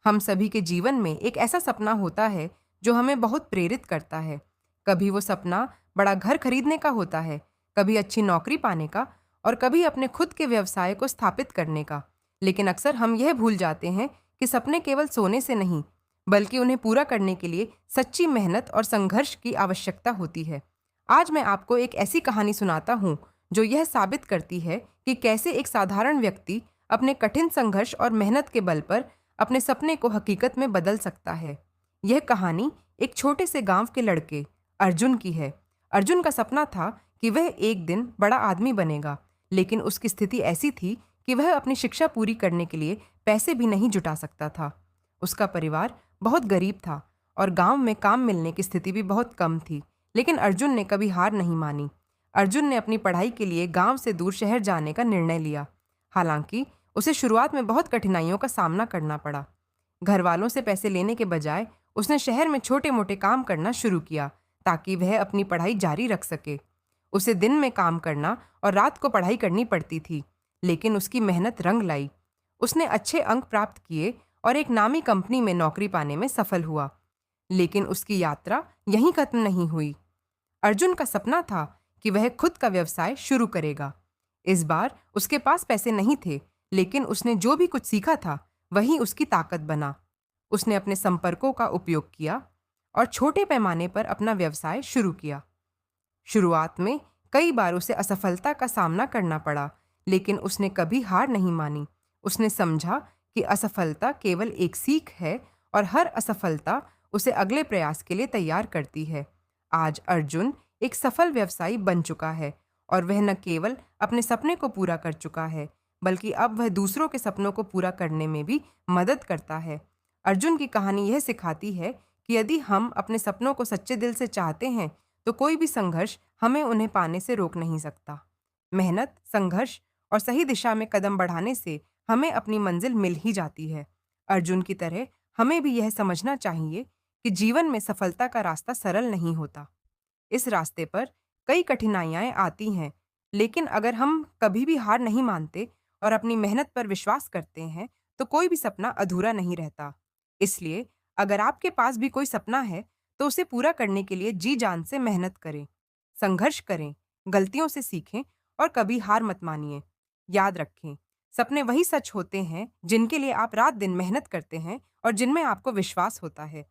हम सभी के जीवन में एक ऐसा सपना होता है जो हमें बहुत प्रेरित करता है। कभी वो सपना बड़ा घर खरीदने का होता है, कभी अच्छी नौकरी पाने का और कभी अपने खुद के व्यवसाय को स्थापित करने का। लेकिन अक्सर हम यह भूल जाते हैं कि सपने केवल सोने से नहीं, बल्कि उन्हें पूरा करने के लिए सच्ची मेहनत और संघर्ष की आवश्यकता होती है। आज मैं आपको एक ऐसी कहानी सुनाता हूँ जो यह साबित करती है कि कैसे एक साधारण व्यक्ति अपने कठिन संघर्ष और मेहनत के बल पर अपने सपने को हकीकत में बदल सकता है। यह कहानी एक छोटे से गांव के लड़के अर्जुन की है। अर्जुन का सपना था कि वह एक दिन बड़ा आदमी बनेगा, लेकिन उसकी स्थिति ऐसी थी कि वह अपनी शिक्षा पूरी करने के लिए पैसे भी नहीं जुटा सकता था। उसका परिवार बहुत गरीब था और गांव में काम मिलने की स्थिति भी बहुत कम थी। लेकिन अर्जुन ने कभी हार नहीं मानी। अर्जुन ने अपनी पढ़ाई के लिए गांव से दूर शहर जाने का निर्णय लिया। हालांकि उसे शुरुआत में बहुत कठिनाइयों का सामना करना पड़ा। घर वालों से पैसे लेने के बजाय उसने शहर में छोटे मोटे काम करना शुरू किया ताकि वह अपनी पढ़ाई जारी रख सके। उसे दिन में काम करना और रात को पढ़ाई करनी पड़ती थी, लेकिन उसकी मेहनत रंग लाई। उसने अच्छे अंक प्राप्त किए और एक नामी कंपनी में नौकरी पाने में सफल हुआ। लेकिन उसकी यात्रा यहीं खत्म नहीं हुई। अर्जुन का सपना था कि वह खुद का व्यवसाय शुरू करेगा। इस बार उसके पास पैसे नहीं थे, लेकिन उसने जो भी कुछ सीखा था वही उसकी ताकत बना। उसने अपने संपर्कों का उपयोग किया और छोटे पैमाने पर अपना व्यवसाय शुरू किया। शुरुआत में कई बार उसे असफलता का सामना करना पड़ा, लेकिन उसने कभी हार नहीं मानी। उसने समझा कि असफलता केवल एक सीख है और हर असफलता उसे अगले प्रयास के लिए तैयार करती है। आज अर्जुन एक सफल व्यवसायी बन चुका है और वह न केवल अपने सपने को पूरा कर चुका है, बल्कि अब वह दूसरों के सपनों को पूरा करने में भी मदद करता है। अर्जुन की कहानी यह सिखाती है कि यदि हम अपने सपनों को सच्चे दिल से चाहते हैं तो कोई भी संघर्ष हमें उन्हें पाने से रोक नहीं सकता। मेहनत, संघर्ष और सही दिशा में कदम बढ़ाने से हमें अपनी मंजिल मिल ही जाती है। अर्जुन की तरह हमें भी यह समझना चाहिए कि जीवन में सफलता का रास्ता सरल नहीं होता। इस रास्ते पर कई कठिनाइयां आती हैं, लेकिन अगर हम कभी भी हार नहीं मानते और अपनी मेहनत पर विश्वास करते हैं तो कोई भी सपना अधूरा नहीं रहता। इसलिए अगर आपके पास भी कोई सपना है तो उसे पूरा करने के लिए जी जान से मेहनत करें, संघर्ष करें, गलतियों से सीखें और कभी हार मत मानिए। याद रखें, सपने वही सच होते हैं जिनके लिए आप रात दिन मेहनत करते हैं और जिनमें आपको विश्वास होता है।